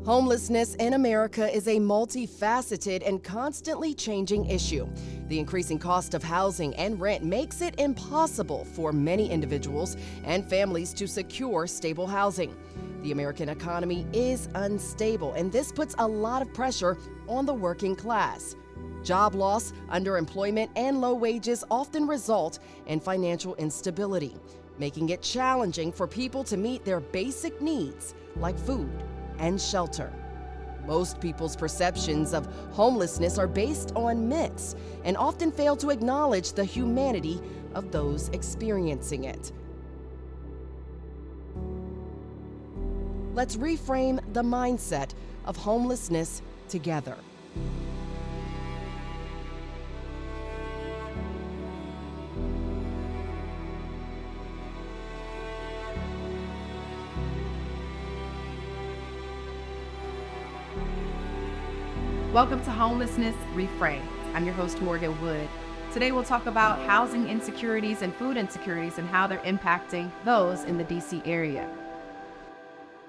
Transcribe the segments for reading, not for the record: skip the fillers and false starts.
Homelessness in America is a multifaceted and constantly changing issue. The increasing cost of housing and rent makes it impossible for many individuals and families to secure stable housing. The American economy is unstable, and this puts a lot of pressure on the working class. Job loss, underemployment, and low wages often result in financial instability, making it challenging for people to meet their basic needs like food and shelter. Most people's perceptions of homelessness are based on myths and often fail to acknowledge the humanity of those experiencing it. Let's reframe the mindset of homelessness together. Welcome to Homelessness Reframed. I'm your host, Morgyn Wood. Today we'll talk about housing insecurities and food insecurities and how they're impacting those in the DC area.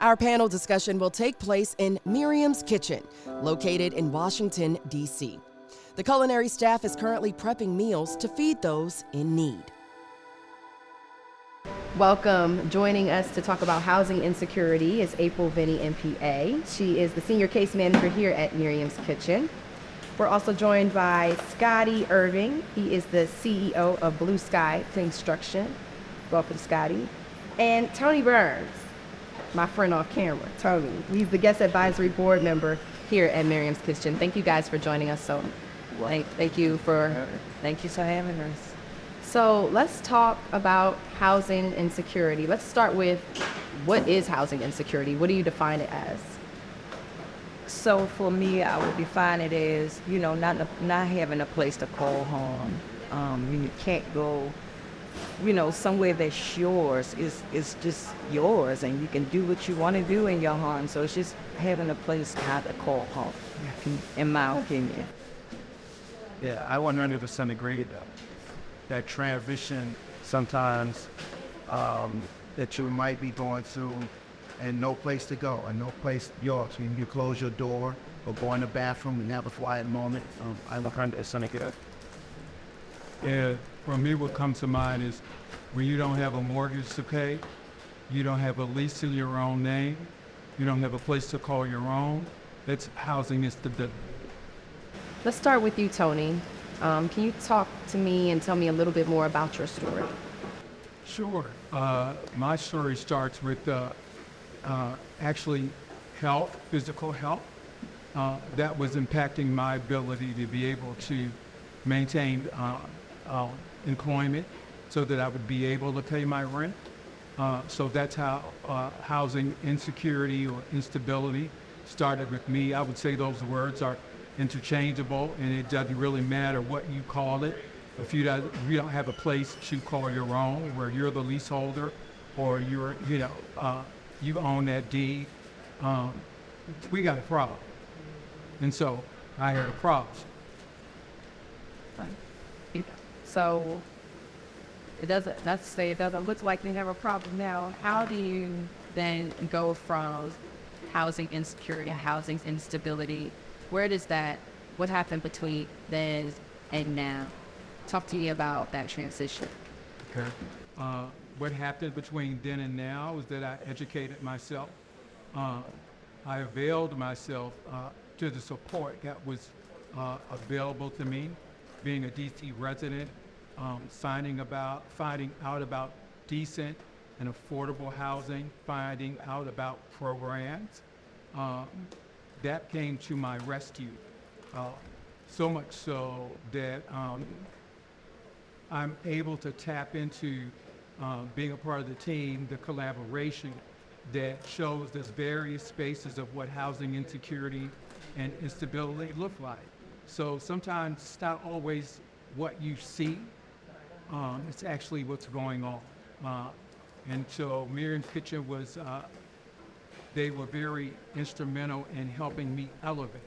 Our panel discussion will take place in Miriam's Kitchen, located in Washington, D.C. The culinary staff is currently prepping meals to feed those in need. Welcome. Joining us to talk about housing insecurity is April Vinny, MPA. She is the senior case manager here at Miriam's Kitchen. We're also joined by Scotty Irving. He is the CEO of Blue Sky Construction. Welcome, Scotty. And Tony Burns, my friend off camera, Tony. He's the guest advisory board member here at Miriam's Kitchen. Thank you guys for joining us. Thank you for having us. So let's talk about housing insecurity. Let's start with, what is housing insecurity? What do you define it as? So for me, I would define it as, not having a place to call home. You can't go, somewhere that's yours. It's just yours, and you can do what you want to do in your home. So it's just having a place to call home, in my opinion. Yeah, I 100% agree with that. That transition sometimes that you might be going through and no place to go and no place yours. You close your door or go in the bathroom and have a quiet moment. I 100% agree. Yeah, for me what comes to mind is when you don't have a mortgage to pay, you don't have a lease in your own name, you don't have a place to call your own, that's housing instability. Let's start with you, Tony. Can you talk to me and tell me a little bit more about your story? Sure. My story starts with actually health, physical health. That was impacting my ability to be able to maintain employment so that I would be able to pay my rent. So that's how housing insecurity or instability started with me. I would say those words are interchangeable, and it doesn't really matter what you call it. If you don't have a place to call your own, where you're the leaseholder, or you own that deed, we got a problem. And so I had a problem. So it doesn't look like we have a problem now. How do you then go from housing insecurity, housing instability? What happened between then and now? Talk to me about that transition. Okay. What happened between then and now is that I educated myself. I availed myself to the support that was available to me, being a DC resident, finding out about decent and affordable housing, finding out about programs. That came to my rescue, so much so that I'm able to tap into being a part of the team, the collaboration that shows us various spaces of what housing insecurity and instability look like. So sometimes it's not always what you see, it's actually what's going on. And so Miriam's Kitchen they were very instrumental in helping me elevate.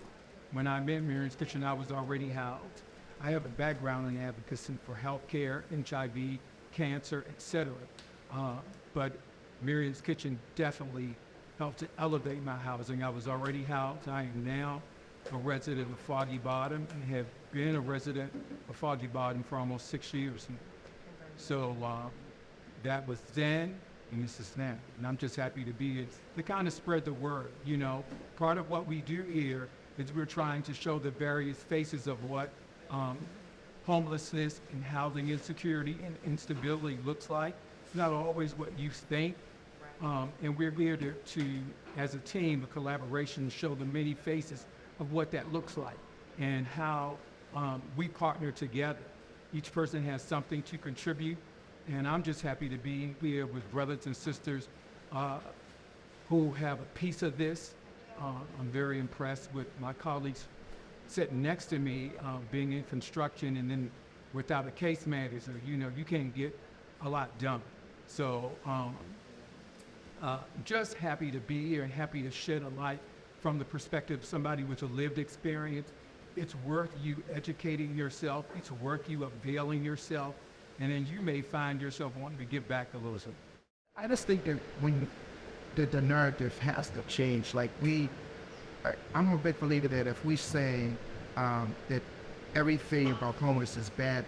When I met Miriam's Kitchen, I was already housed. I have a background in advocacy for healthcare, HIV, cancer, etc. But Miriam's Kitchen definitely helped to elevate my housing. I was already housed. I am now a resident of Foggy Bottom and have been a resident of Foggy Bottom for almost 6 years now. So that was then, and this is now. And I'm just happy to be here to kind of spread the word. You know, part of what we do here is we're trying to show the various faces of what homelessness and housing insecurity and instability looks like. It's not always what you think. And we're here to, as a team, a collaboration, show the many faces of what that looks like and how we partner together. Each person has something to contribute, and I'm just happy to be here with brothers and sisters who have a piece of this. I'm very impressed with my colleagues sitting next to me, being in construction, and then without a case manager, you know, you can't get a lot done. So just happy to be here and happy to shed a light from the perspective of somebody with a lived experience. It's worth you educating yourself. It's worth you availing yourself. And then you may find yourself wanting to give back a little bit. I just think that when the narrative has to change, like I'm a big believer that if we say that everything about homeless is bad,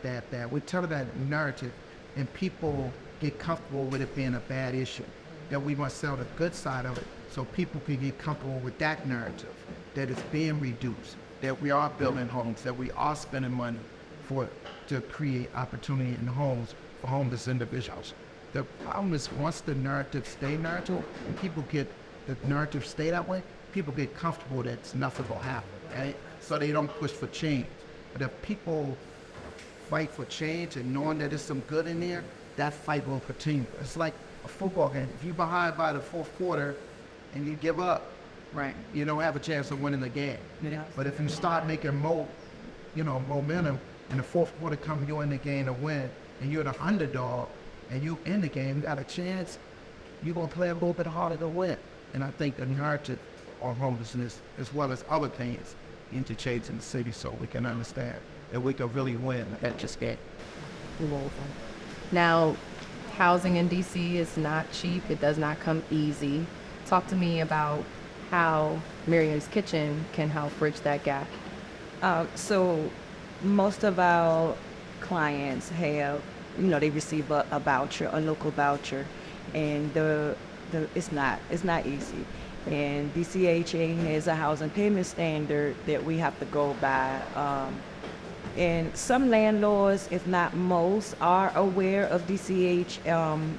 we tell that narrative and people get comfortable with it being a bad issue, that we must sell the good side of it so people can get comfortable with that narrative, that it's being reduced, that we are building homes, that we are spending money to create opportunity in homes for homeless individuals. The problem is once the narrative stay narrative, and people get the narrative stay that way, people get comfortable that nothing will happen, right? So they don't push for change. But if people fight for change and knowing that there's some good in there, that fight will continue. It's like a football game. If you're behind by the fourth quarter and you give up, Right. you don't have a chance of winning the game. Yeah. But if you start making momentum, and the fourth quarter comes, you're in the game to win, and you're the underdog, and you in the game, got a chance, you're gonna play a little bit harder to win. And I think the narrative on homelessness, as well as other things, interchange in the city so we can understand that we can really win at this game. Now, housing in DC is not cheap. It does not come easy. Talk to me about how Miriam's Kitchen can help bridge that gap. So most of our clients have, they receive a voucher, a local voucher, and it's not easy. And DCHA has a housing payment standard that we have to go by. And some landlords, if not most, are aware of DCHA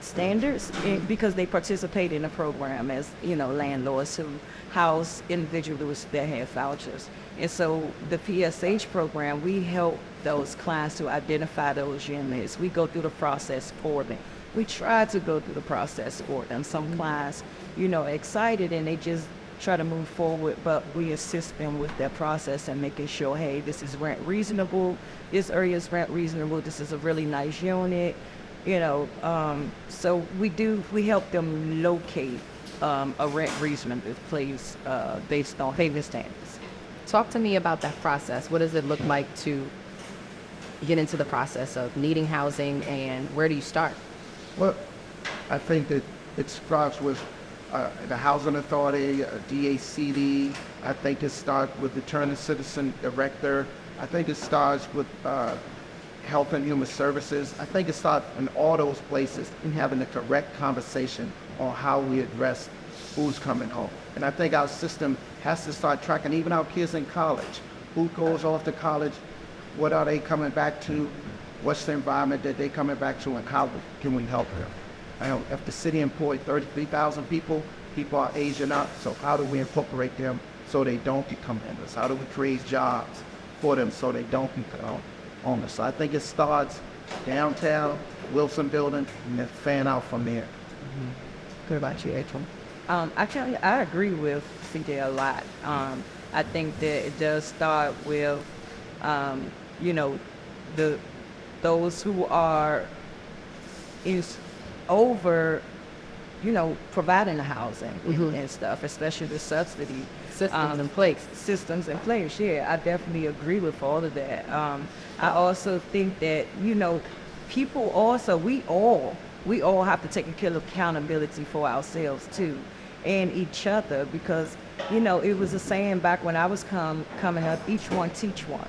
standards because they participate in the program as, landlords who house individuals that have vouchers. And so the PSH program, we help those clients to identify those units. We go through the process for them. We try to go through the process for them. Some clients, are excited and they just try to move forward, but we assist them with that process and making sure, hey, this is rent reasonable, this area is rent reasonable, this is a really nice unit, so we help them locate a rent reasonable place based on payment standards. Talk to me about that process. What does it look like to get into the process of needing housing, and where do you start? Well, I think that it starts with the Housing Authority, DACD. I think it starts with the Returning Citizen Director. I think it starts with Health and Human Services. I think it starts in all those places in having the correct conversation on how we address who's coming home. And I think our system has to start tracking even our kids in college. Who goes off to college? What are they coming back to? What's the environment that they're coming back to, and how can we help them? If the city employed 33,000 people are aging up, so how do we incorporate them so they don't become homeless? How do we create jobs for them so they don't become homeless? So I think it starts downtown, Wilson Building, and then fan out from there. Mm-hmm. What about you, April? Actually, I agree with CJ a lot. I think that it does start with, those who are over, providing the housing and stuff, especially the subsidy Systems in place. Systems in place. Yeah, I definitely agree with all of that. I also think that people also we all have to take accountability for ourselves too. and each other, because it was a saying back when I was coming up, each one teach one.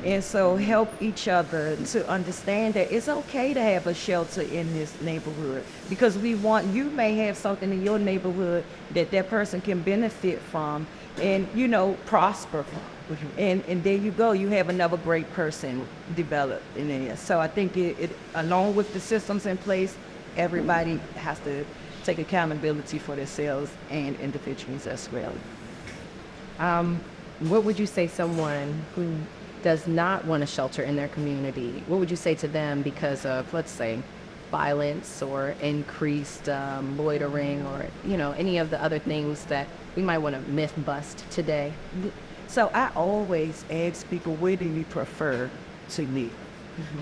And so help each other to understand that it's okay to have a shelter in this neighborhood, because you may have something in your neighborhood that person can benefit from and, prosper from. And there you go, you have another great person developed in there. So I think it along with the systems in place, everybody has to take accountability for themselves and individuals as well. What would you say someone who does not want a shelter in their community, what would you say to them because of, let's say, violence or increased loitering or, any of the other things that we might want to myth bust today? So I always ask people, where do you prefer to live?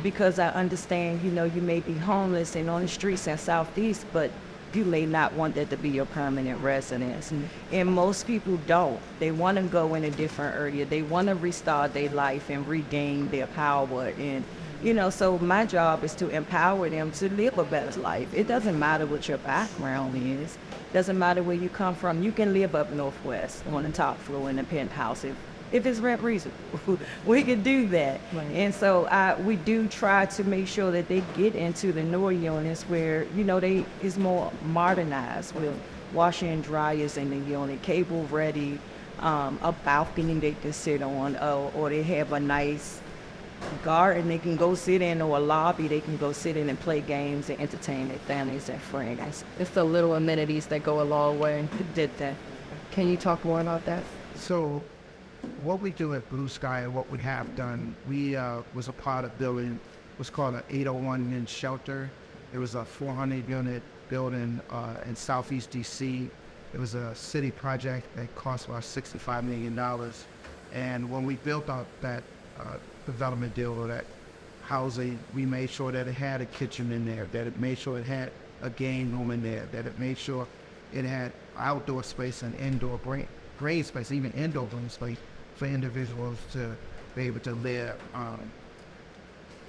Because I understand, you may be homeless and on the streets in Southeast, but you may not want that to be your permanent residence. And most people don't. They want to go in a different area. They want to restart their life and regain their power. And, so my job is to empower them to live a better life. It doesn't matter what your background is. It doesn't matter where you come from. You can live up Northwest on the top floor in a penthouse if it's rent reasonable. We can do that. Right. And so we do try to make sure that they get into the newer units where, they is more modernized with washer and dryers in the unit, cable ready, a balcony they can sit on, or they have a nice garden they can go sit in, or a lobby they can go sit in and play games and entertain their families and friends. It's the little amenities that go a long way. Did that. Can you talk more about that? So what we do at Blue Sky and what we have done, we was a part of building what's called an 801 in shelter. It was a 400 unit building in Southeast DC. It was a city project that cost about $65 million. And when we built out that development deal or that housing, we made sure that it had a kitchen in there, that it made sure it had a game room in there, that it made sure it had outdoor space and indoor green space, even indoor green space for individuals to be able to live.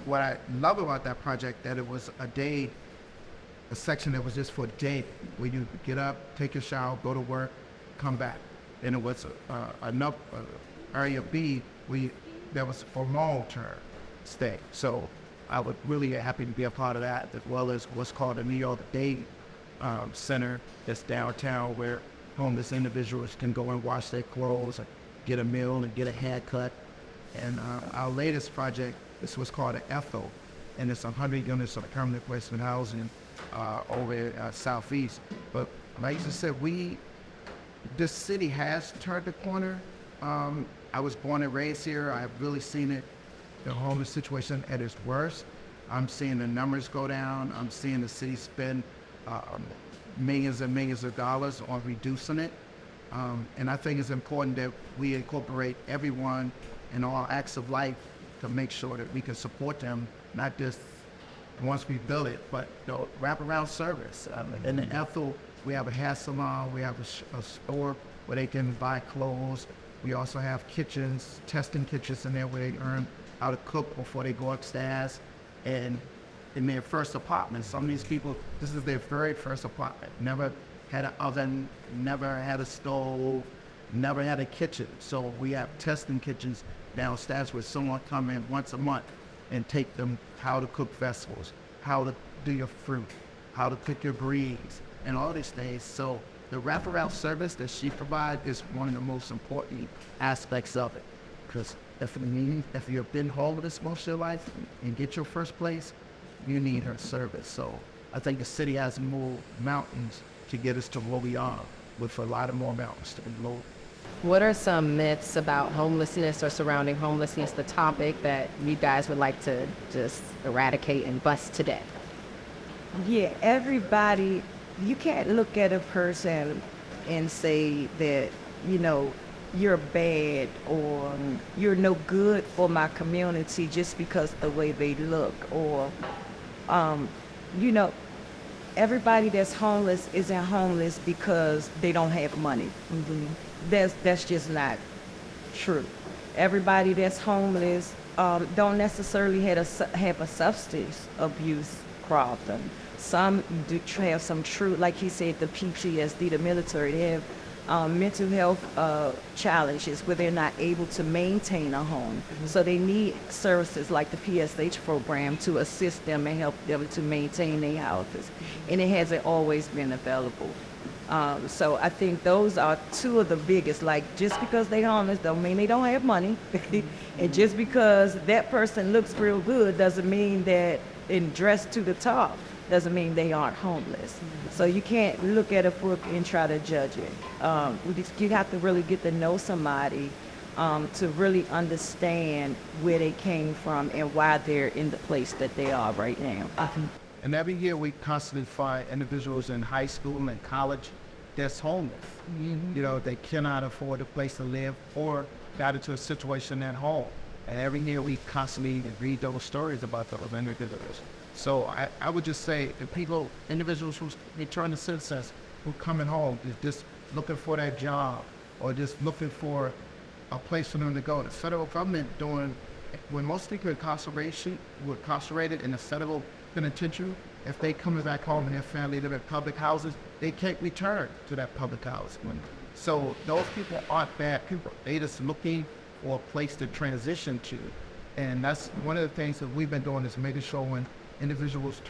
What I love about that project, that it was a section that was just for a day, where you get up, take your shower, go to work, come back. And it was enough area B that was for long-term stay. So I was really happy to be a part of that, as well as what's called the New York Day Center that's downtown, where homeless individuals can go and wash their clothes, and get a meal, and get a haircut. And our latest project, this was called an Ethel, and it's 100 units of permanent placement housing over Southeast. But like I said, this city has turned the corner. I was born and raised here. I've really seen it, the homeless situation at its worst. I'm seeing the numbers go down. I'm seeing the city spend millions and millions of dollars on reducing it. And I think it's important that we incorporate everyone in all acts of life to make sure that we can support them, not just once we build it, but wraparound service. In the Ethel, we have a hair salon, we have a store where they can buy clothes. We also have kitchens, testing kitchens in there where they learn how to cook before they go upstairs. And in their first apartment, some of these people, this is their very first apartment. Never had an oven, never had a stove, never had a kitchen. So we have testing kitchens downstairs where someone come in once a month and take them how to cook vegetables, how to do your fruit, how to pick your breeds, and all these things. So the wraparound service that she provides is one of the most important aspects of it. Because if you've been homeless most of your life and get your first place, you need her service. So I think the city has moved mountains to get us to where we are, with a lot of more mountains to be moved. What are some myths about homelessness or surrounding homelessness, the topic that you guys would like to just eradicate and bust today? Yeah, everybody, you can't look at a person and say that, you're bad or you're no good for my community just because of the way they look, or, everybody that's homeless isn't homeless because they don't have money. That's just not true. Everybody that's homeless don't necessarily have a substance abuse problem. Some do have some true, like he said, the PTSD, the military, they have mental health challenges where they're not able to maintain a home. So they need services like the PSH program to assist them and help them to maintain their houses. And it hasn't always been available. So I think those are two of the biggest. Like, just because they're homeless don't mean they don't have money. And just because that person looks real good doesn't mean that, and dressed to the top, doesn't mean they aren't homeless. So you can't look at a book and try to judge it. You have to really get to know somebody to really understand where they came from and why they're in the place that they are right now. And every year we constantly find individuals in high school and college that's homeless. You know, they cannot afford a place to live or got into a situation at home. And every year we constantly read those stories about those individuals. So I would just say the individuals who return to citizens who coming home is just looking for that job or just looking for a place for them to go. The federal government when most people were incarcerated in the federal penitentiary, if they come back home and their family live in public houses, they can't return to that public house. So those people aren't bad people. They just looking for a place to transition to. And that's one of the things that we've been doing, is making sure when individuals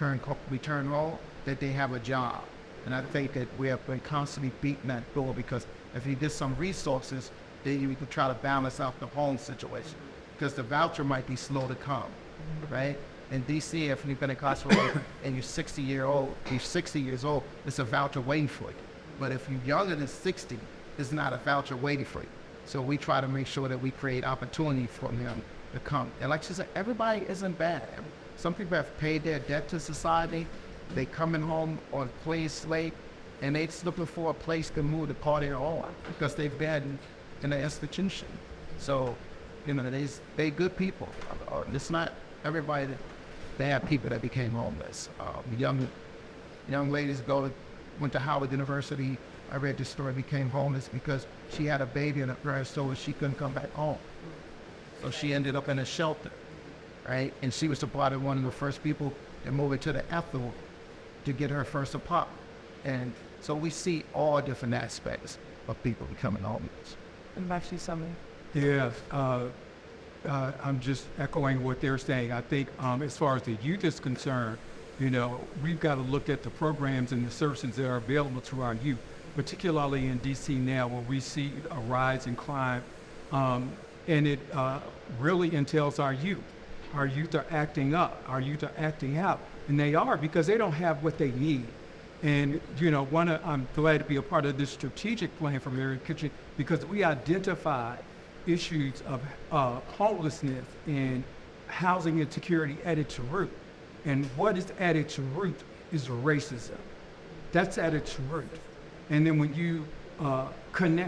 return home that they have a job. And I think that we have been constantly beating that door, because if you get some resources, then we can try to balance out the home situation, because the voucher might be slow to come, right? In DC, if you've been incarcerated and you're 60 years old, it's a voucher waiting for you. But if you're younger than 60, it's not a voucher waiting for you. So we try to make sure that we create opportunity for them to come. And like she said, everybody isn't bad. Some people have paid their debt to society. They coming home on clean slate, and they just looking for a place to move to call their own, because they've been in an institution. So, you know, they good people. It's not everybody that bad people that became homeless. Young ladies went to Howard University. I read this story, became homeless because she had a baby in her parents' store, she couldn't come back home. So she ended up in a shelter, right? And she was probably one of the first people that moved into the Ethel to get her first apartment. And so we see all different aspects of people becoming homeless. And actually something. Yes, I'm just echoing what they're saying. I think as far as the youth is concerned, you know, we've got to look at the programs and the services that are available to our youth, particularly in DC now, where we see a rise in crime, and it really entails our youth. Our youth are acting up, our youth are acting out, and they are, because they don't have what they need. And, you know, I'm glad to be a part of this strategic plan for Miriam Kitchen, because we identified issues of homelessness and housing insecurity at its root. And what is at its root is racism. That's at its root. And then when you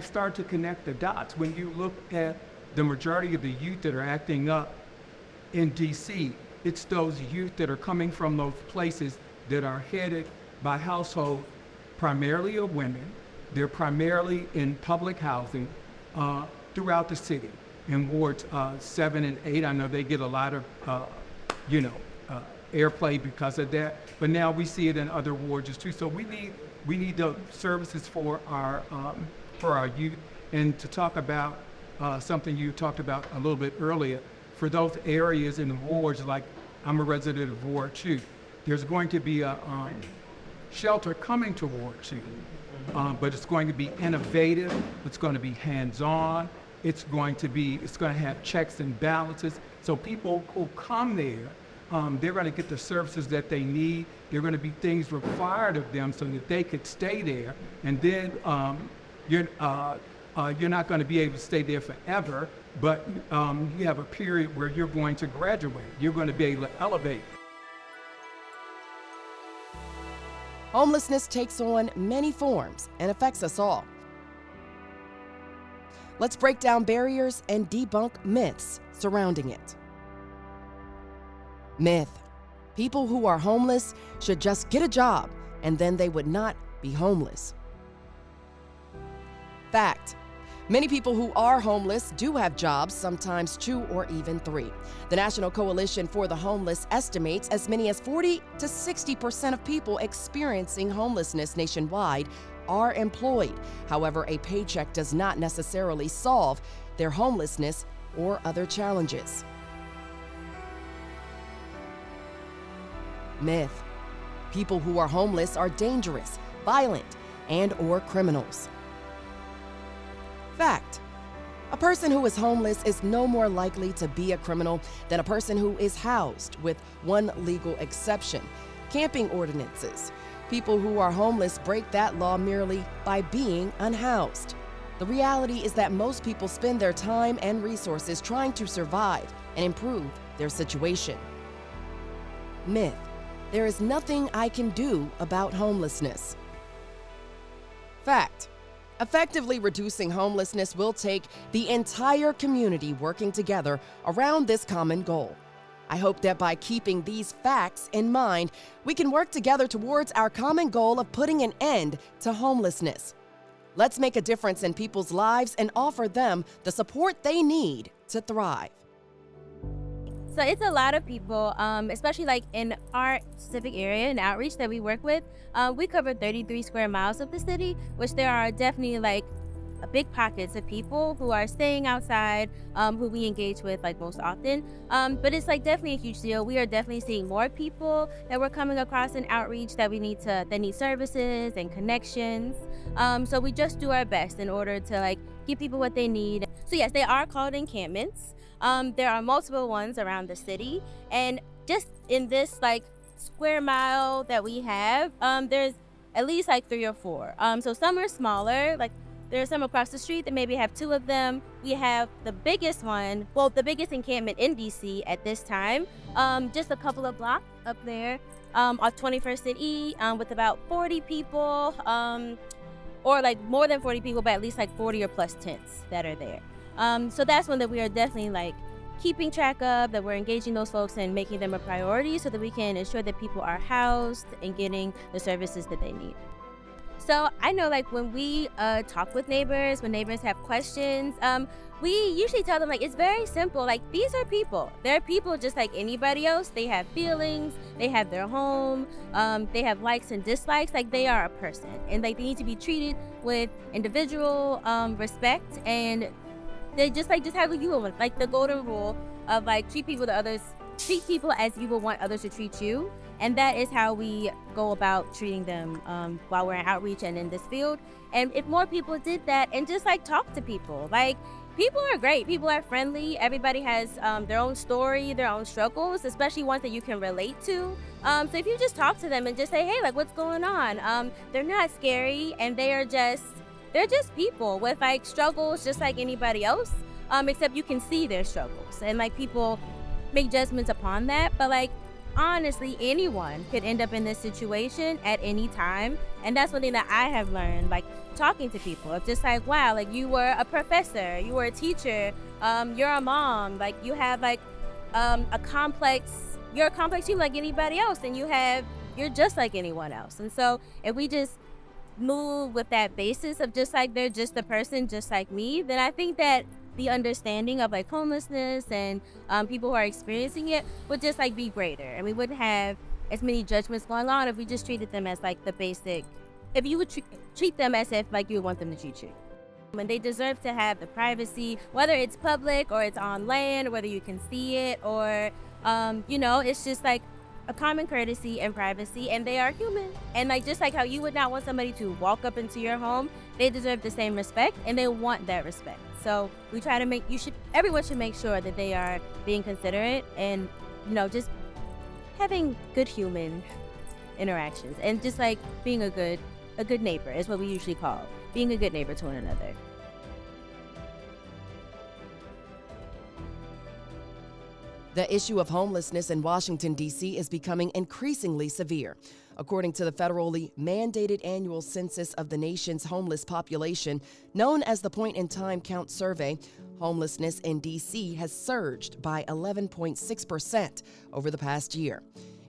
start to connect the dots, when you look at the majority of the youth that are acting up in DC, it's those youth that are coming from those places that are headed by households primarily of women. They're primarily in public housing throughout the city. In wards 7 and 8, I know they get a lot of, airplay because of that. But now we see it in other wards too. So we need the services for our youth. And to talk about something you talked about a little bit earlier, for those areas in the wards, like I'm a resident of Ward 2, there's going to be a shelter coming to Ward 2, but it's going to be innovative, it's going to be hands-on, it's going to have checks and balances, so people who come there, they're going to get the services that they need. There are going to be things required of them so that they could stay there, and then you're not going to be able to stay there forever, but you have a period where you're going to graduate. You're going to be able to elevate. Homelessness takes on many forms and affects us all. Let's break down barriers and debunk myths surrounding it. Myth: people who are homeless should just get a job and then they would not be homeless. Fact: Many people who are homeless do have jobs, sometimes 2 or even 3. The National Coalition for the Homeless estimates as many as 40 to 60% of people experiencing homelessness nationwide are employed. However, a paycheck does not necessarily solve their homelessness or other challenges. Myth: people who are homeless are dangerous, violent, and/or criminals. Fact: a person who is homeless is no more likely to be a criminal than a person who is housed, with one legal exception: camping ordinances. People who are homeless break that law merely by being unhoused. The reality is that most people spend their time and resources trying to survive and improve their situation. Myth: there is nothing I can do about homelessness. Fact: effectively reducing homelessness will take the entire community working together around this common goal. I hope that by keeping these facts in mind, we can work together towards our common goal of putting an end to homelessness. Let's make a difference in people's lives and offer them the support they need to thrive. So it's a lot of people, especially like in our specific area and outreach that we work with. We cover 33 square miles of the city, which there are definitely like big pockets of people who are staying outside, who we engage with like most often. But it's like definitely a huge deal. We are definitely seeing more people that we're coming across in outreach that need services and connections. So we just do our best in order to like give people what they need. So yes, they are called encampments. There are multiple ones around the city, and just in this like square mile that we have, there's at least like 3 or 4. So some are smaller, like there's some across the street that maybe have 2 of them. We have the biggest one, well, the biggest encampment in DC at this time, just a couple of blocks up there, off 21st and E, with about 40 people, or like more than 40 people, but at least like 40 or plus tents that are there. So that's one that we are definitely like keeping track of, that we're engaging those folks and making them a priority so that we can ensure that people are housed and getting the services that they need. So I know like when we talk with neighbors, when neighbors have questions, we usually tell them like it's very simple. Like these are people. They're people just like anybody else. They have feelings. They have their home. They have likes and dislikes. Like they are a person, and like they need to be treated with individual respect, and they just how you would want, like the golden rule of like treat people as you would want others to treat you. And that is how we go about treating them while we're in outreach and in this field. And if more people did that and just like talk to people, like people are great, people are friendly, everybody has their own story, their own struggles, especially ones that you can relate to. So if you just talk to them and just say, hey, like what's going on? They're not scary, and they're just people with like struggles just like anybody else, except you can see their struggles, and like people make judgments upon that. But like honestly, anyone could end up in this situation at any time. And that's one thing that I have learned, like talking to people. It's just like, wow, like you were a professor, you were a teacher, you're a mom, like you have like you're a complex human like anybody else, and you're just like anyone else. And so if we just move with that basis of just like they're just a person just like me, then I think that the understanding of like homelessness and people who are experiencing it would just like be greater, and we wouldn't have as many judgments going on if we just treated them as like the basic, if you would treat them as if like you would want them to treat you. And they deserve to have the privacy, whether it's public or it's on land, or whether you can see it, or it's just like a common courtesy and privacy, and they are human. And like just like how you would not want somebody to walk up into your home, they deserve the same respect, and they want that respect. So we try to everyone should make sure that they are being considerate and just having good human interactions, and just like being a good neighbor is what we usually call being a good neighbor to one another. The issue of homelessness in Washington, D.C. is becoming increasingly severe. According to the federally mandated annual census of the nation's homeless population, known as the Point in Time Count Survey, homelessness in D.C. has surged by 11.6% over the past year.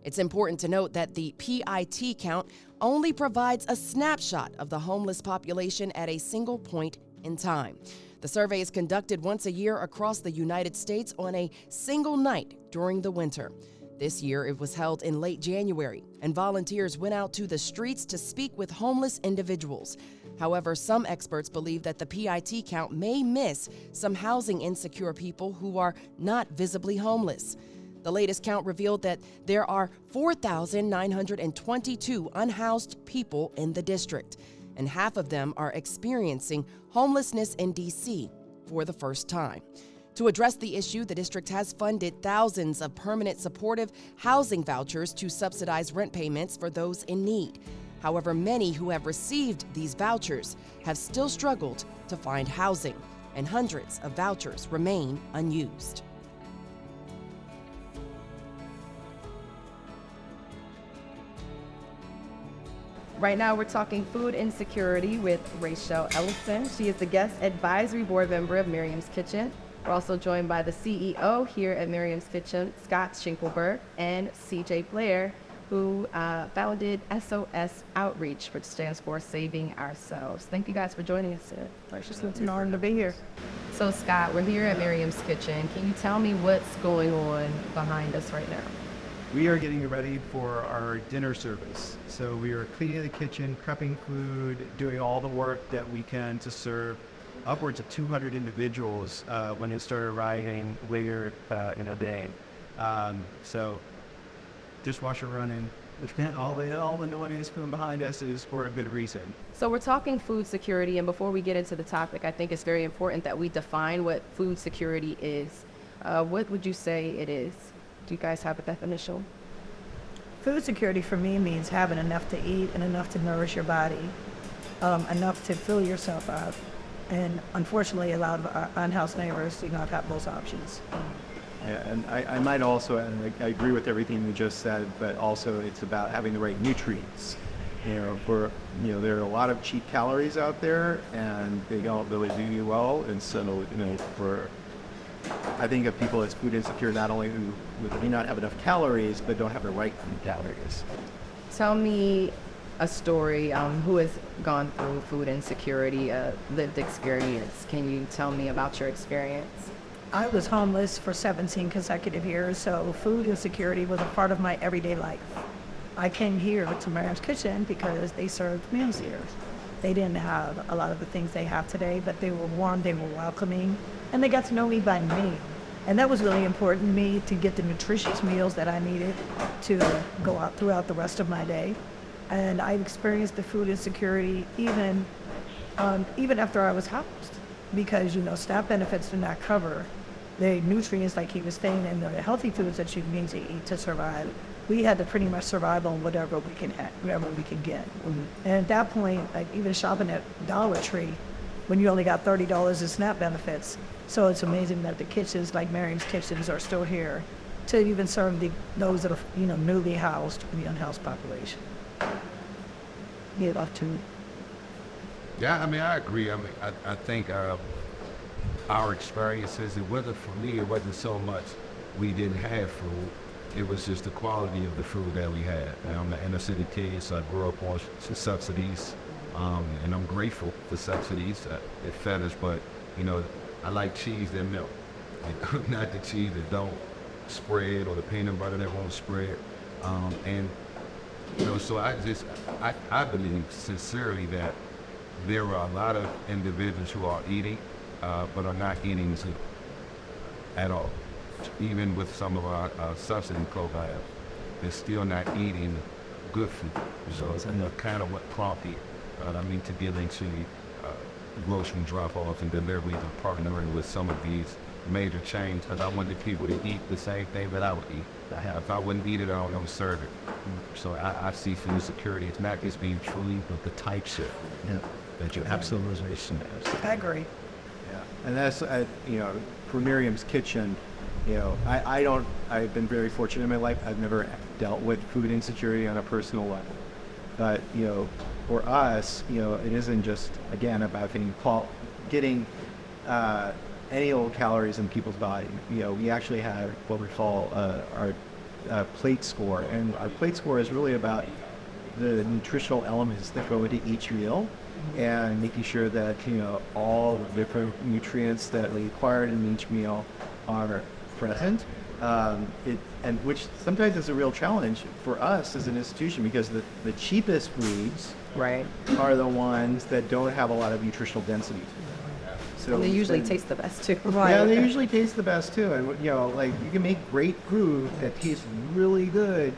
It's important to note that the PIT count only provides a snapshot of the homeless population at a single point in time. The survey is conducted once a year across the United States on a single night during the winter. This year, it was held in late January, and volunteers went out to the streets to speak with homeless individuals. However, some experts believe that the PIT count may miss some housing insecure people who are not visibly homeless. The latest count revealed that there are 4,922 unhoused people in the district, and half of them are experiencing homelessness in D.C. for the first time. To address the issue, the district has funded thousands of permanent supportive housing vouchers to subsidize rent payments for those in need. However, many who have received these vouchers have still struggled to find housing, and hundreds of vouchers remain unused. Right now, we're talking food insecurity with Rachel Ellison. She is the guest advisory board member of Miriam's Kitchen. We're also joined by the CEO here at Miriam's Kitchen, Scott Schinkelberg, and CJ Blair, who founded SOS Outreach, which stands for Saving Ourselves. Thank you guys for joining us today. It's an honor to be here. So Scott, we're here at Miriam's Kitchen. Can you tell me what's going on behind us right now? We are getting ready for our dinner service. So we are cleaning the kitchen, prepping food, doing all the work that we can to serve upwards of 200 individuals when it started arriving later in a day. So dishwasher running, all the noise from behind us is for a good reason. So we're talking food security, and before we get into the topic, I think it's very important that we define what food security is. What would you say it is? Do you guys have a definition? Food security for me means having enough to eat and enough to nourish your body, enough to fill yourself up. And unfortunately, a lot of our unhoused neighbors do not have those options. Yeah, and I might also, and I agree with everything you just said, but also it's about having the right nutrients. There are a lot of cheap calories out there, and they don't really do you well. And so, I think of people as food insecure, not only who may not have enough calories, but don't have the right calories. Tell me a story, who has gone through food insecurity, lived experience. Can you tell me about your experience? I was homeless for 17 consecutive years, so food insecurity was a part of my everyday life. I came here to Miriam's Kitchen because they served meals here. They didn't have a lot of the things they have today, but they were warm, they were welcoming, and they got to know me by name. And that was really important to me, to get the nutritious meals that I needed to go out throughout the rest of my day. And I experienced the food insecurity even after I was housed, because SNAP benefits do not cover the nutrients, like he was saying, and the healthy foods that you need to eat to survive. We had to pretty much survive on whatever we can get. Mm-hmm. And at that point, like even shopping at Dollar Tree, when you only got $30 in SNAP benefits. So it's amazing that the kitchens like Miriam's Kitchens are still here to even serve those that are newly housed in the unhoused population. Yeah, I agree. I think our experiences, it wasn't for me, it wasn't so much we didn't have food. It was just the quality of the food that we had. I'm an inner city kid, so I grew up on subsidies, and I'm grateful for subsidies. It fed us, but I like cheese and milk, not the cheese that don't spread or the peanut butter that won't spread. So I believe sincerely that there are a lot of individuals who are eating, but are not eating at all. Even with some of our subsidy programs, they're still not eating good food. So it's kind of what prompted me to get into grocery drop-offs and deliveries and partnering with some of these major chains, because I wanted people to eat the same thing that I would eat. If I wouldn't eat it, I don't serve it. So I see food security as not just being truly, but the type shift that your absolutization is. I agree. Yeah, and that's for Miriam's Kitchen. I've been very fortunate in my life. I've never dealt with food insecurity on a personal level. But, for us, it isn't just, again, about getting any old calories in people's body. We actually have what we call our plate score. And our plate score is really about the nutritional elements that go into each meal, and making sure that all the different nutrients that we acquired in each meal are present. And which sometimes is a real challenge for us as an institution, because the cheapest foods Right. are the ones that don't have a lot of nutritional density. So And they usually taste the best too. yeah, they usually taste the best too. And like you can make great food that tastes really good,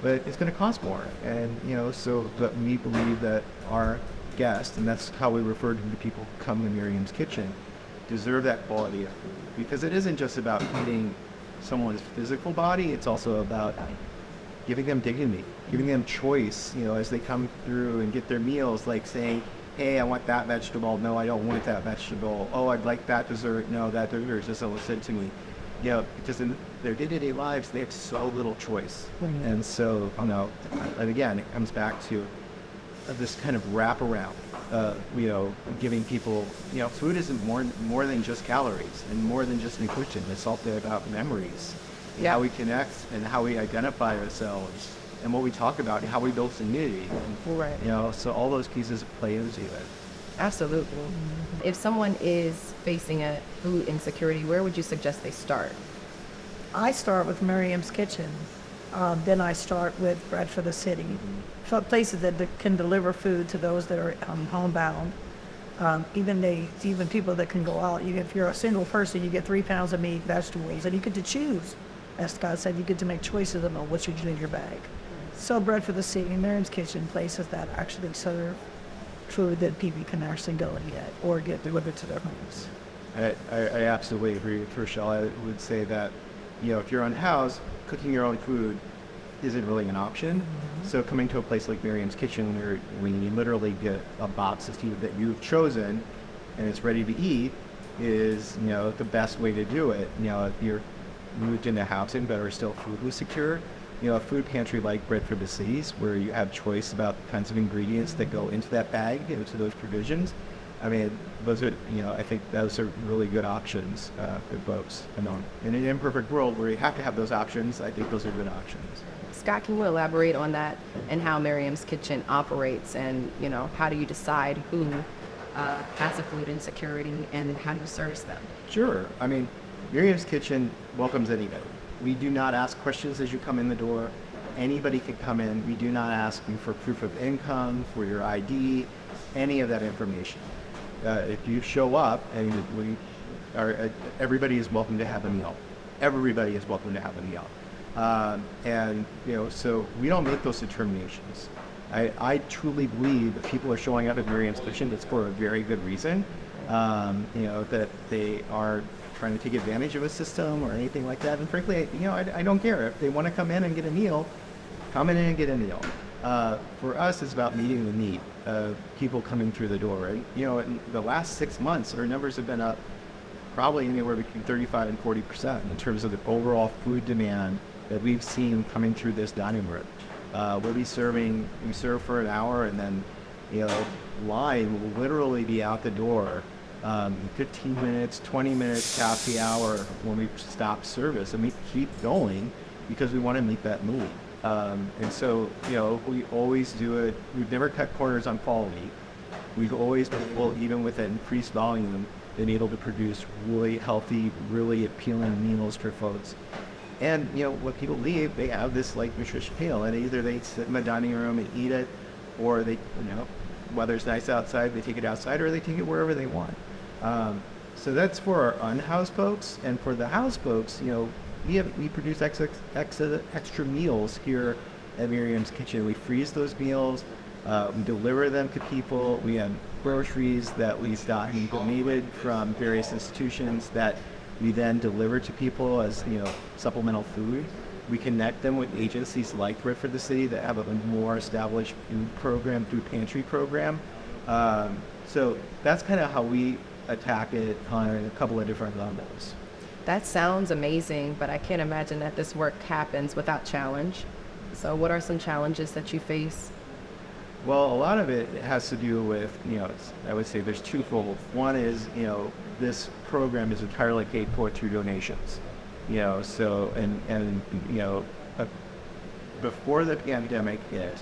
but it's going to cost more. And but we believe that our guests, and that's how we refer to the people who come to Miriam's Kitchen, deserve that quality of food, because it isn't just about feeding someone's physical body. It's also about giving them dignity, giving them choice. As they come through and get their meals, like saying, hey, I want that vegetable. No, I don't want that vegetable. Oh, I'd like that dessert. No, that dessert doesn't listen to me. Because in their day-to-day lives, they have so little choice. And so, and again, it comes back to this kind of wraparound, giving people, food isn't more than just calories and more than just nutrition. It's also about memories, how we connect and how we identify ourselves, and what we talk about, and how we build community. And, Right. so all those pieces play into it. Absolutely. If someone is facing a food insecurity, where would you suggest they start? I start with Miriam's Kitchen. Then I start with Bread for the City. Places that can deliver food to those that are homebound. Even people that can go out. If you're a single person, you get 3 pounds of meat, vegetables, and you get to choose. As Scott said, you get to make choices about what you do in your bag. So Bread for the City, Miriam's Kitchen, places that actually serve food that people can actually go and get or get delivered to their homes. I absolutely agree with Rochelle. I would say that, if you're unhoused, cooking your own food isn't really an option. So coming to a place like Miriam's Kitchen, where when you literally get a box of food that you've chosen and it's ready to eat, is the best way to do it. If you're moved into housing but are still food secure, a food pantry like Bread for the Cities, where you have choice about the kinds of ingredients that go into that bag, to those provisions. I mean, those are, I think those are really good options for folks. In an imperfect world where you have to have those options, I think those are good options. Scott, can you elaborate on that and how Miriam's Kitchen operates, and how do you decide who has a food insecurity and how do you service them? Sure. I mean, Miriam's Kitchen welcomes anybody. We do not ask questions as you come in the door. Anybody can come in. We do not ask you for proof of income, for your ID, any of that information. If you show up, and everybody is welcome to have a meal. Everybody is welcome to have a meal. So we don't make those determinations. I truly believe that people are showing up at Miriam's Kitchen, that's for a very good reason. That they are trying to take advantage of a system or anything like that. And frankly, I don't care. If they want to come in and get a meal, come in and get a meal. For us, it's about meeting the need of people coming through the door, right? In the last 6 months, our numbers have been up probably anywhere between 35 and 40% in terms of the overall food demand that we've seen coming through this dining room. We serve for an hour, and then, line will literally be out the door 15 minutes, 20 minutes past the hour when we stop service, and we keep going because we want to meet that need. And so, we always do it. We've never cut corners on quality. We've always been able, even with an increased volume, been able to produce really healthy, really appealing meals for folks. And, when people leave, they have this nutritious meal, and either they sit in the dining room and eat it, or they, weather's nice outside, they take it outside, or they take it wherever they want. So that's for our unhoused folks, and for the housed folks, we produce extra meals here at Miriam's Kitchen. We freeze those meals, we deliver them to people. We have groceries that we stock and donated from various institutions that we then deliver to people as supplemental food. We connect them with agencies like Bread for the City that have a more established food pantry program. So that's kind of how we attack it on a couple of different levels. That sounds amazing, but I can't imagine that this work happens without challenge. So what are some challenges that you face? Well, a lot of it has to do with, I would say there's twofold. One is, this program is entirely paid for through donations. Before the pandemic hit,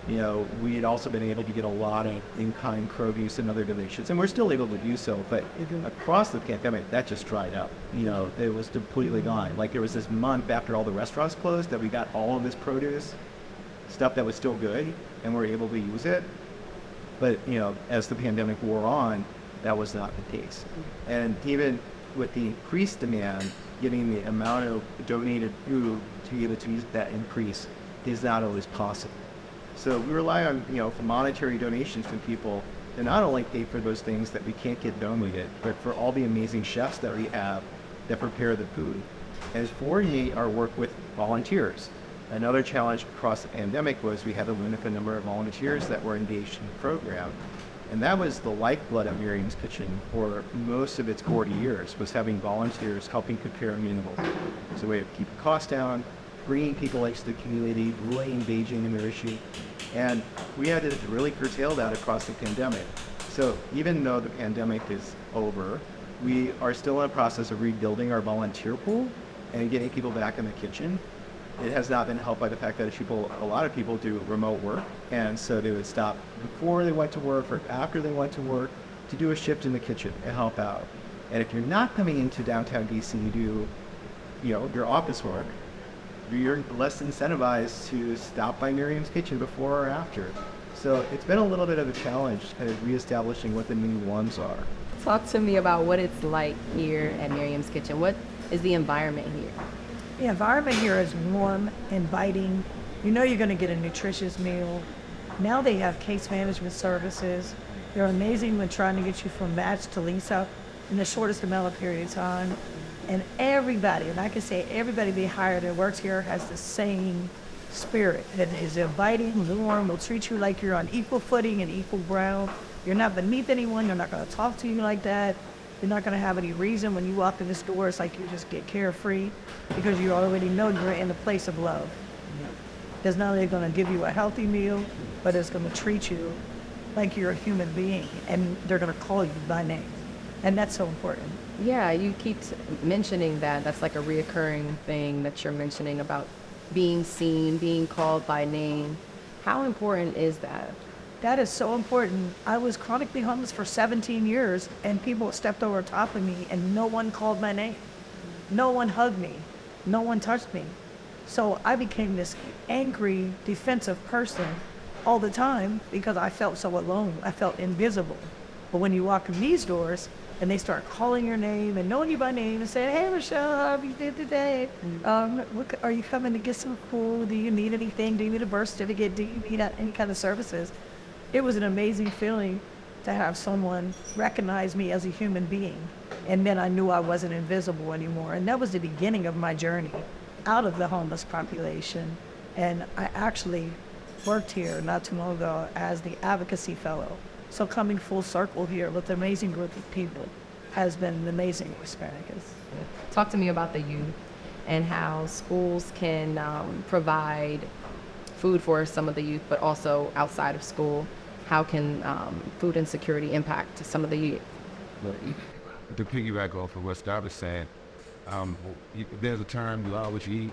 we had also been able to get a lot of in-kind produce and other donations, and we're still able to do so, but across the pandemic, that just dried up. It was completely gone. Like, there was this month after all the restaurants closed that we got all of this produce, stuff that was still good, and we're able to use it. But, as the pandemic wore on, that was not the case. And even with the increased demand, getting the amount of donated food to be able to use that increase is not always possible. So we rely on, for monetary donations from people to not only pay for those things that we can't get donated, but for all the amazing chefs that we have that prepare the food. And to coordinate our work with volunteers. Another challenge across the pandemic was we had to limit the number of volunteers that were engaged in the program. And that was the lifeblood of Miriam's Kitchen for most of its 40 years, was having volunteers helping prepare meals. It's a way of keeping costs down, bringing people into the community, really engaging in their issue. And we had to really curtail that across the pandemic. So even though the pandemic is over, we are still in the process of rebuilding our volunteer pool and getting people back in the kitchen. It has not been helped by the fact that a lot of people do remote work, and so they would stop before they went to work or after they went to work to do a shift in the kitchen and help out. And if you're not coming into downtown DC to do, your office work, you're less incentivized to stop by Miriam's Kitchen before or after. So it's been a little bit of a challenge kind of reestablishing what the new norms are. Talk to me about what it's like here at Miriam's Kitchen. What is the environment here? The environment here is warm, inviting. You're going to get a nutritious meal. Now they have case management services. They're amazing when trying to get you from match to Lisa in the shortest amount of period of time. And everybody, and I can say everybody they hire that works here has the same spirit. It is inviting, warm, will treat you like you're on equal footing and equal ground. You're not beneath anyone. They're not going to talk to you like that. You're not going to have any reason when you walk in this door, it's like you just get carefree because you already know you're in a place of love. It's not only going to give you a healthy meal, but it's going to treat you like you're a human being, and they're going to call you by name. And that's so important. Yeah, you keep mentioning that. That's like a reoccurring thing that you're mentioning about being seen, being called by name. How important is that? That is so important. I was chronically homeless for 17 years, and people stepped over top of me, and no one called my name. No one hugged me. No one touched me. So I became this angry, defensive person all the time because I felt so alone. I felt invisible. But when you walk in these doors, and they start calling your name and knowing you by name and saying, "Hey, Michelle, how have you did today? Are you coming to get some food? Do you need anything? Do you need a birth certificate? Do you need any kind of services?" It was an amazing feeling to have someone recognize me as a human being. And then I knew I wasn't invisible anymore. And that was the beginning of my journey out of the homeless population. And I actually worked here not too long ago as the advocacy fellow. So coming full circle here with an amazing group of people has been an amazing experience. Talk to me about the youth and how schools can provide food for some of the youth, but also outside of school. How can food insecurity impact some of the youth? To piggyback off of what Scott was saying, there's a term, you are what you eat.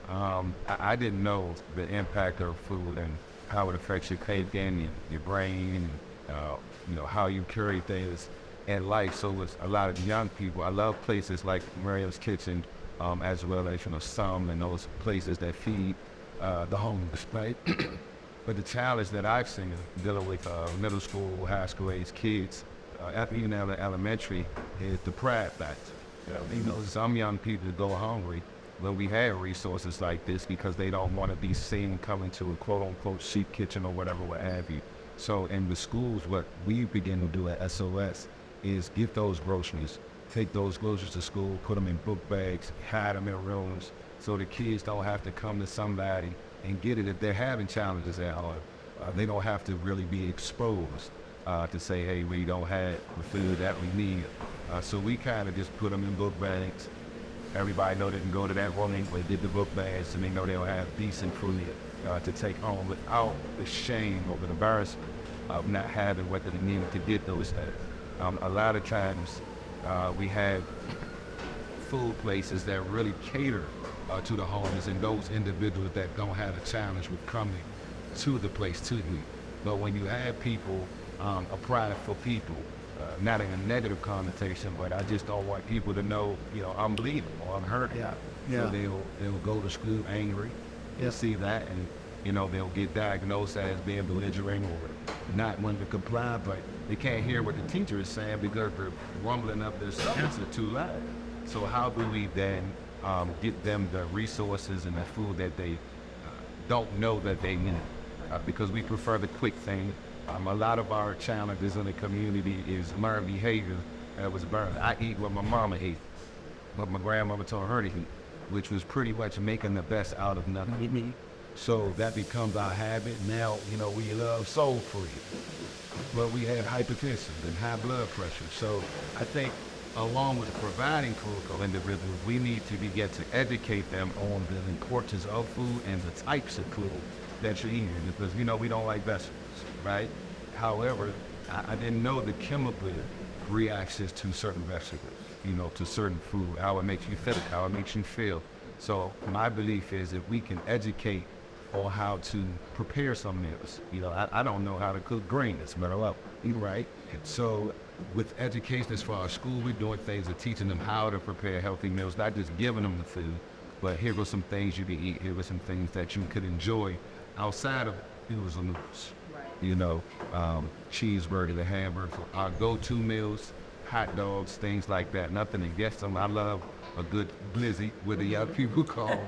I didn't know the impact of food and how it affects your thinking, your brain, how you carry things in life. So with a lot of young people, I love places like Miriam's Kitchen, as well as some and those places that feed the homeless, right? But the challenge that I've seen dealing with middle school, high school age kids, even elementary, is the pride factor. Some young people go hungry when we have resources like this because they don't want to be seen coming to a quote-unquote sheep kitchen or whatever, what have you. So in the schools, what we begin to do at SOS is get those groceries, take those groceries to school, put them in book bags, hide them in rooms, so the kids don't have to come to somebody and get it if they're having challenges at home. They don't have to really be exposed to say, hey, we don't have the food that we need. So we kind of just put them in book bags. Everybody know they can go to that room where they did the book bags, and they know they'll have decent food to take home without the shame or the embarrassment of not having what they needed to get those things. A lot of times we have food places that really cater to the homeless and those individuals that don't have a challenge with coming to the place to eat. But when you have people, a prideful people, not in a negative connotation, but I just don't want people to know, I'm bleeding or I'm hurting. Yeah. So they'll go to school angry. They'll see that, and they'll get diagnosed as being belligerent or not wanting to comply, but they can't hear what the teacher is saying because they're rumbling up their stomachs are too loud. So how do we then get them the resources and the food that they don't know that they need? Because we prefer the quick thing. A lot of our challenges in the community is learned behavior that was burned. I eat what my mama ate, what my grandmother told her to eat, which was pretty much making the best out of nothing. So that becomes our habit. Now, we love soul food, but we have hypertension and high blood pressure. So I think along with providing food for individuals, we need to begin to educate them on the importance of food and the types of food that you're eating, because we don't like vegetables, right? However, I didn't know the chemical reactions to certain vegetables, to certain food, how it makes you feel, how it makes you feel. So my belief is if we can educate on how to prepare some meals, I don't know how to cook greens, right? And so with education as far as school, we're doing things of teaching them how to prepare healthy meals, not just giving them the food, but here are some things you can eat, here are some things that you could enjoy outside of noodles and noodles. Cheeseburger, the hamburger, our go-to meals, hot dogs, things like that. Nothing against them. I love a good glizzy, what the young people call.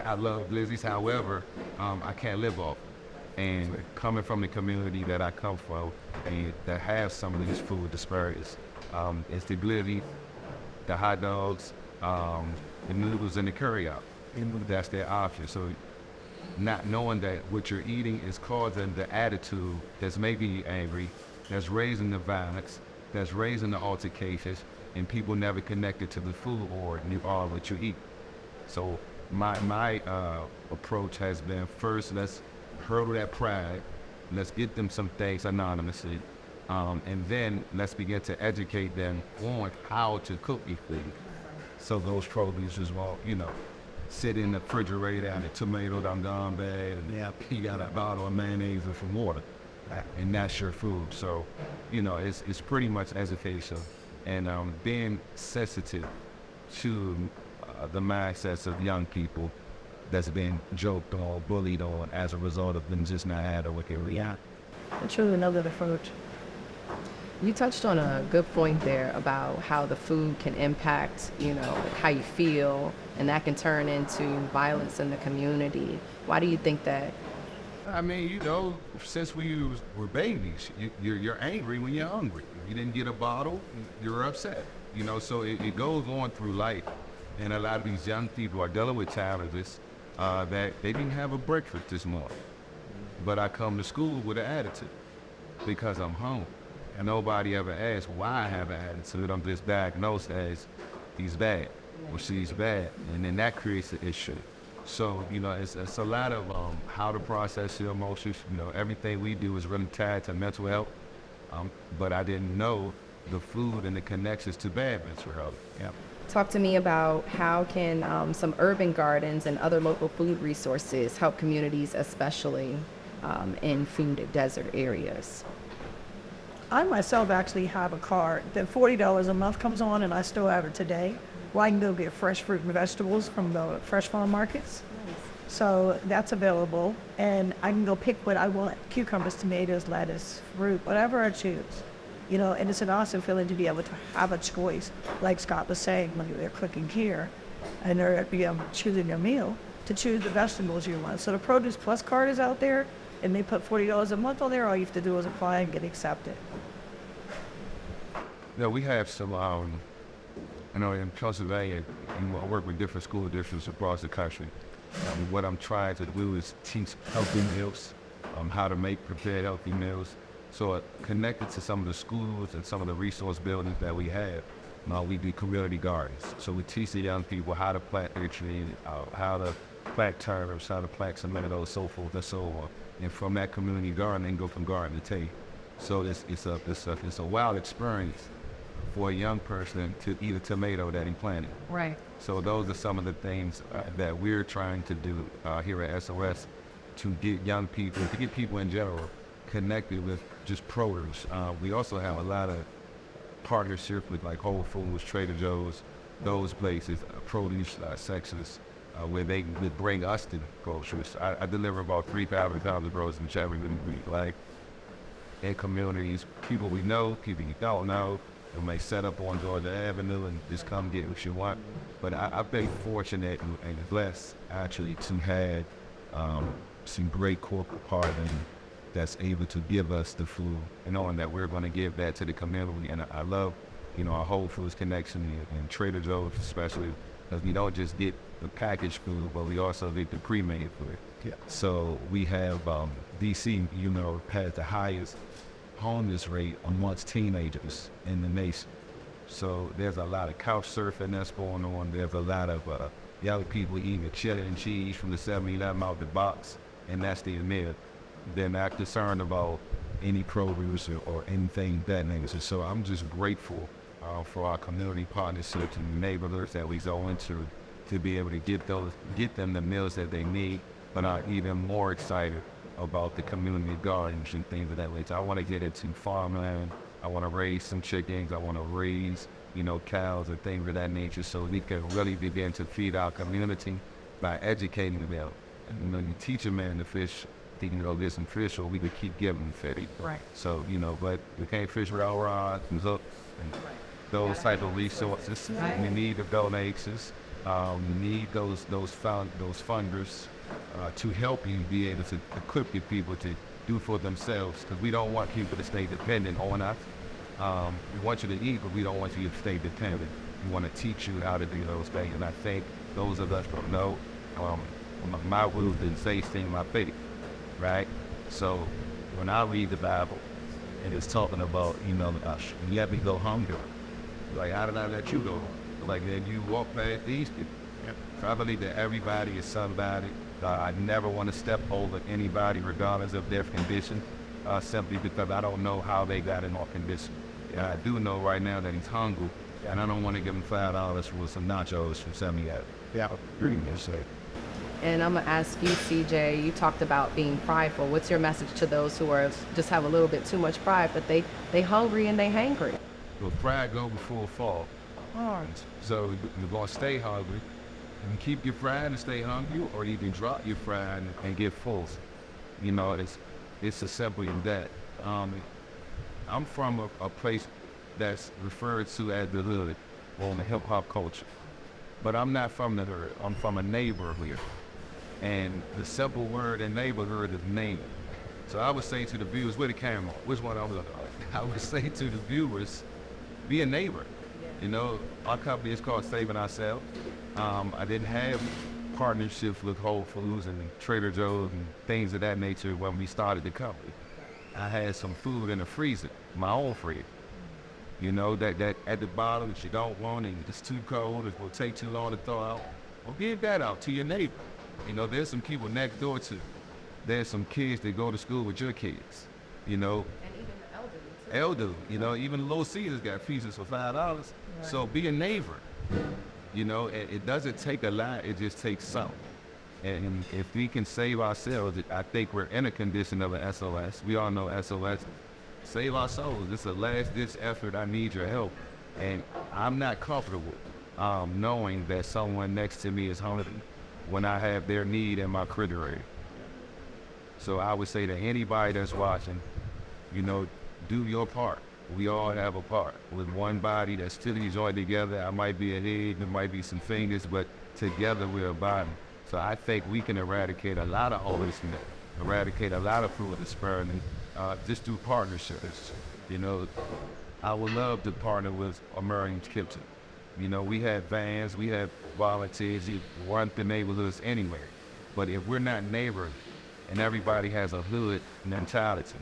I love glizzies. However, I can't live off. And coming from the community that I come from, and that have some of these food disparities, it's the glizzy, the hot dogs, the noodles, and the curry-out. That's their option. So not knowing that what you're eating is causing the attitude that's making you angry, that's raising the violence, that's raising the altercations, and people never connected to the food or knew all what you eat. So my approach has been, first, let's hurdle that pride, let's get them some things anonymously, and then let's begin to educate them on how to cook these things. So those produce won't, sit in the refrigerator and the tomato done gone bad, and you got a bottle of mayonnaise and some water, and that's your food. So, it's pretty much education and being sensitive to the mindsets of young people that's been joked on, bullied on as a result of them just not having what they really are. I truly know that approach. You touched on a good point there about how the food can impact, how you feel, and that can turn into violence in the community. Why do you think that? I mean, since we were babies, you're angry when you're hungry. You didn't get a bottle, you're upset. So it goes on through life. And a lot of these young people are dealing with challenges that they didn't have a breakfast this morning. But I come to school with an attitude because I'm hungry. And nobody ever asked why I have an attitude. I'm just diagnosed as he's bad or she's bad. And then that creates an issue. So, it's a lot of how to process your emotions. Everything we do is really tied to mental health. But I didn't know the food and the connections to bad mental health. Yeah. Talk to me about how can some urban gardens and other local food resources help communities, especially in food desert areas. I myself actually have a card that $40 a month comes on, and I still have it today, where I can go get fresh fruit and vegetables from the fresh farm markets. Nice. So that's available, and I can go pick what I want: cucumbers, tomatoes, lettuce, fruit, whatever I choose. And it's an awesome feeling to be able to have a choice, like Scott was saying when they're cooking here, and they're choosing their meal, to choose the vegetables you want. So the Produce Plus card is out there, and they put $40 a month on there. All you have to do is apply and get accepted. We have some, in Pennsylvania, I work with different school districts across the country. What I'm trying to do is teach healthy meals, how to prepare healthy meals. So connected to some of the schools and some of the resource buildings that we have, we do community gardens. So we teach the young people how to plant their trees, how to plant turnips, how to plant tomatoes, so forth and so on. And from that community garden, they can go from garden to table. So it's a wild experience for a young person to eat a tomato that he planted. Right. So those are some of the things that we're trying to do here at SOS, to get young people, to get people in general connected with just produce. We also have a lot of partnerships with like Whole Foods, Trader Joe's, those places, produce sections where they would bring us the groceries. I deliver about 3,000 pounds of groceries every week, like in communities, people we know, people you don't know. They may set up on Georgia Avenue and just come get what you want. But I've been fortunate and blessed actually to have some great corporate partners that's able to give us the food and knowing that we're going to give that to the community. And I love, our Whole Foods connection and Trader Joe's especially, because we don't just get the packaged food, but we also get the pre-made food. Yeah. So we have DC, has the highest homeless rate amongst teenagers in the nation. So there's a lot of couch surfing that's going on. There's a lot of young people eating the cheddar and cheese from the 7-Eleven out the box, and that's their meal. They're not concerned about any produce or anything that nature. So I'm just grateful for our community partnerships and the neighborhoods that we go into to be able to get them the meals that they need, but I'm even more excited about the community gardens and things of that nature. I want to get into farmland. I want to raise some chickens. I want to raise, cows and things of that nature, so we can really begin to feed our community by educating them. And when you teach a man to fish, he can go get some fish, or we could keep giving them fish. Right. So, but we can't fish without rods and hooks and those type of resources. Right. We need the donations. We need those funders to help you be able to equip your people to do for themselves, because we don't want people to stay dependent on us. We want you to eat, but we don't want you to stay dependent. We want to teach you how to do those things, and I think those of us don't know. My rules didn't say thing my faith, right? So when I read the Bible and it's talking about, you have to go hungry. Like, how did I let you go? Like, then you walk past these people. Yep. So I believe that everybody is somebody. I never want to step over anybody regardless of their condition, simply because I don't know how they got in our condition. And I do know right now that he's hungry, and I don't want to give him $5 for some nachos from 7-Eleven. Yeah. Pretty much so. And I'm gonna ask you, CJ, you talked about being prideful. What's your message to those who are just have a little bit too much pride, but they hungry and they hangry? Well, pride go before a fall. So you're gonna stay hungry and keep your pride and stay hungry, or you can drop your pride and get full. It's as simple as that. I'm from a place that's referred to as the hood, or the hip hop culture. But I'm not from the hood. I'm from a neighborhood. And the simple word in neighborhood is neighbor. So I would say to the viewers, where the camera? Which one I was looking at? I would say to the viewers, be a neighbor. Our company is called Saving Ourselves. I didn't have partnerships with Whole Foods and Trader Joe's and things of that nature when we started the company. I had some food in the freezer, my own freezer. That at the bottom, if you don't want it, it's too cold, it will take too long to thaw out. Well, give that out to your neighbor. There's some people next door to. There's some kids that go to school with your kids. And even the elderly. Even Little Caesars got freezers for $5. Right. So be a neighbor. It doesn't take a lot, it just takes some. And if we can save ourselves, I think we're in a condition of an SOS. We all know SOS. Save our souls. It's a last-ditch effort. I need your help. And I'm not comfortable knowing that someone next to me is hungry when I have their need in my refrigerator. So I would say to anybody that's watching, do your part. We all have a part. With one body that's still joined together, I might be a head, there might be some fingers, but together we're a body. So I think we can eradicate a lot of homelessness, eradicate a lot of food disparity, just through partnerships. I would love to partner with Morgyn's Kitchen. We have vans, we have volunteers, you run the neighborhoods anywhere. But if we're not neighbors and everybody has a hood mentality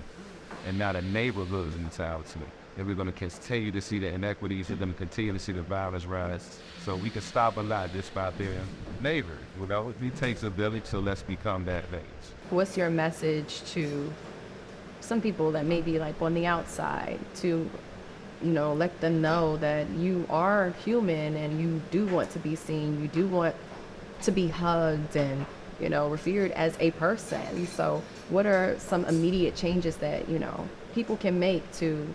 and not a neighborhood mentality, then we're going to continue to see the inequities, we're going to continue to see the violence rise. So we can stop a lot just by being neighbors. It takes a village, so let's become that village. What's your message to some people that may be like on the outside to, let them know that you are human and you do want to be seen, you do want to be hugged and revered as a person. So what are some immediate changes that, people can make to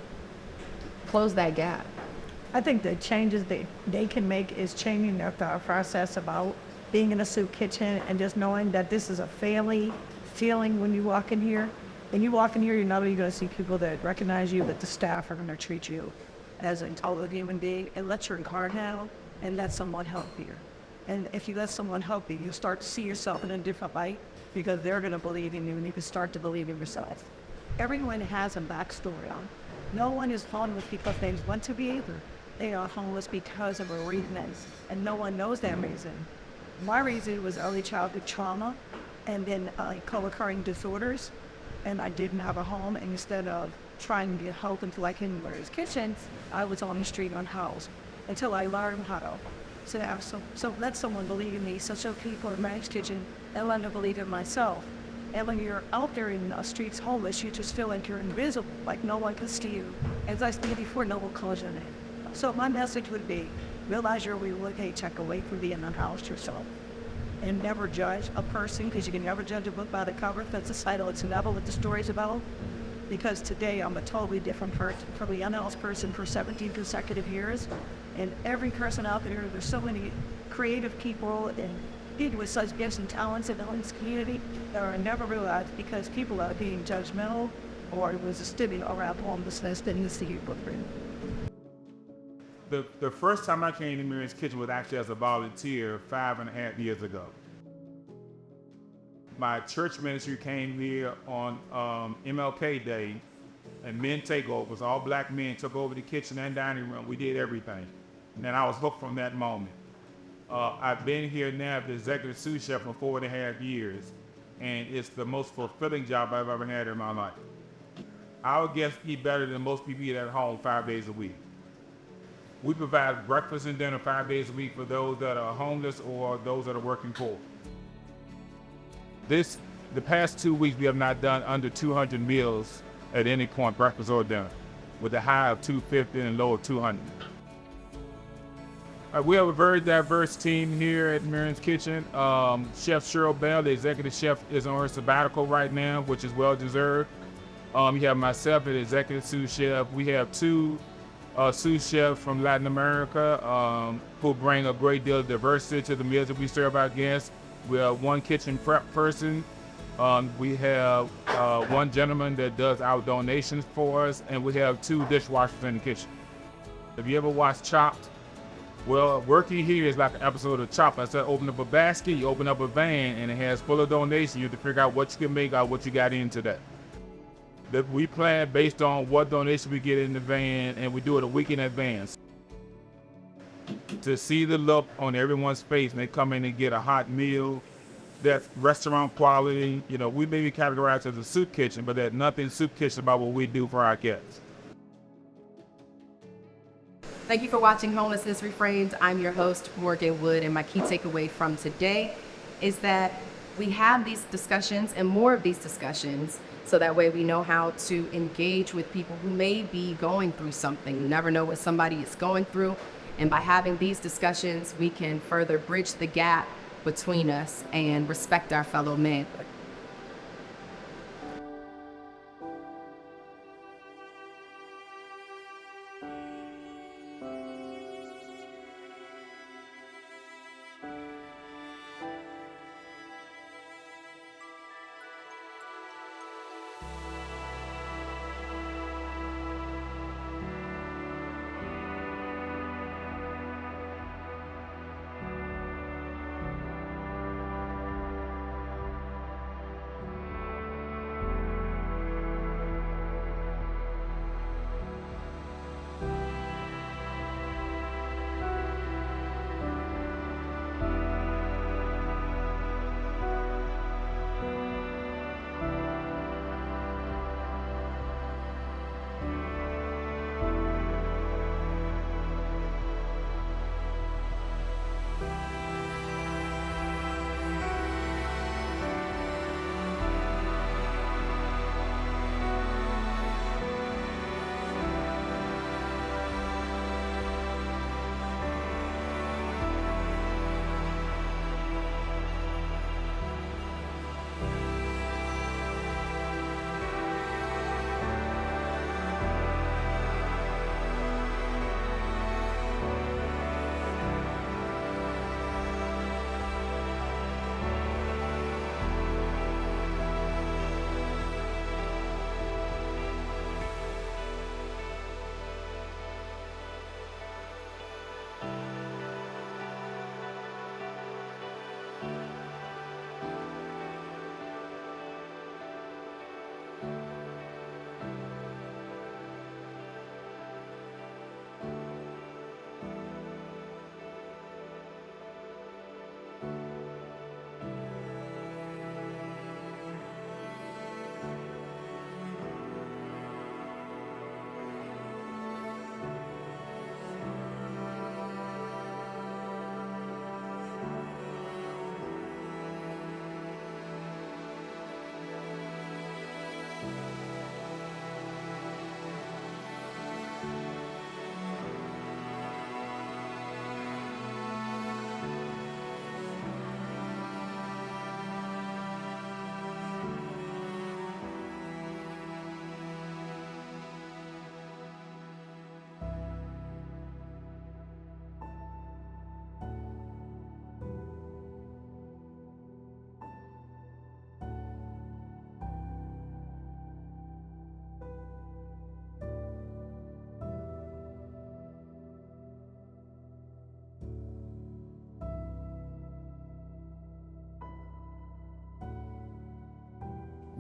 close that gap? I think the changes that they can make is changing their thought process about being in a soup kitchen and just knowing that this is a family feeling when you walk in here. When you walk in here, you're not only going to see people that recognize you, but the staff are going to treat you as a total human being and let your guard down and let someone help you. And if you let someone help you, you start to see yourself in a different light because they're going to believe in you and you can start to believe in yourself. Everyone has a backstory on. No one is homeless because they want to be either. They are homeless because of a reason, and no one knows that reason. My reason was early childhood trauma and then co-occurring disorders, and I didn't have a home, and instead of trying to get help until I came to Mary's Kitchen, I was on the street unhoused until I learned how to so let someone believe in me, so show people in Mary's Kitchen and learn to believe in myself. And when you're out there in the streets homeless, you just feel like you're invisible, like no one can see you. As I stated before, no one calls your name. So my message would be, realize you're one paycheck away from being unhoused yourself. And never judge a person, because you can never judge a book by the cover. That's the title. It's never what the story's about. Because today I'm a totally different person from the unhoused person for 17 consecutive years. And every person out there, there's so many creative people and people with such gifts and talents in the homeless community that are never realized because people are being judgmental or it was a stigma around homelessness that needs to be broken. The first time I came to Morgyn's Kitchen was actually as a volunteer 5.5 years ago. My church ministry came here on MLK Day, and men takeovers. All black men took over the kitchen and dining room. We did everything. And I was hooked from that moment. I've been here now as the executive sous chef for 4.5 years, and it's the most fulfilling job I've ever had in my life. Our guests eat better than most people eat at home 5 days a week. We provide breakfast and dinner 5 days a week for those that are homeless or those that are working poor. The past 2 weeks, we have not done under 200 meals at any point, breakfast or dinner, with a high of 250 and a low of 200. We have a very diverse team here at Morgyn's Kitchen. Chef Cheryl Bell, the executive chef, is on her sabbatical right now, which is well deserved. You have myself, the executive sous chef. We have 2 sous chefs from Latin America who bring a great deal of diversity to the meals that we serve our guests. We have 1 kitchen prep person. We have 1 gentleman that does our donations for us, and we have 2 dishwashers in the kitchen. Have you ever watched Chopped? Well, working here is like an episode of Chopped. I said, open up a basket, you open up a van, and it has full of donations. You have to figure out what you can make out what you got into that. We plan based on what donation we get in the van, and we do it a week in advance. To see the look on everyone's face when they come in and get a hot meal, that's restaurant quality. We may be categorized as a soup kitchen, but there's nothing soup kitchen about what we do for our guests. Thank you for watching Homelessness Reframed. I'm your host, Morgyn Wood, and my key takeaway from today is that we have these discussions and more of these discussions so that way we know how to engage with people who may be going through something. You never know what somebody is going through, and by having these discussions, we can further bridge the gap between us and respect our fellow man.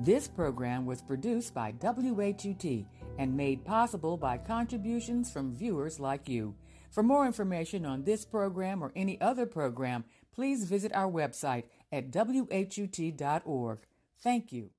This program was produced by WHUT and made possible by contributions from viewers like you. For more information on this program or any other program, please visit our website at WHUT.org. Thank you.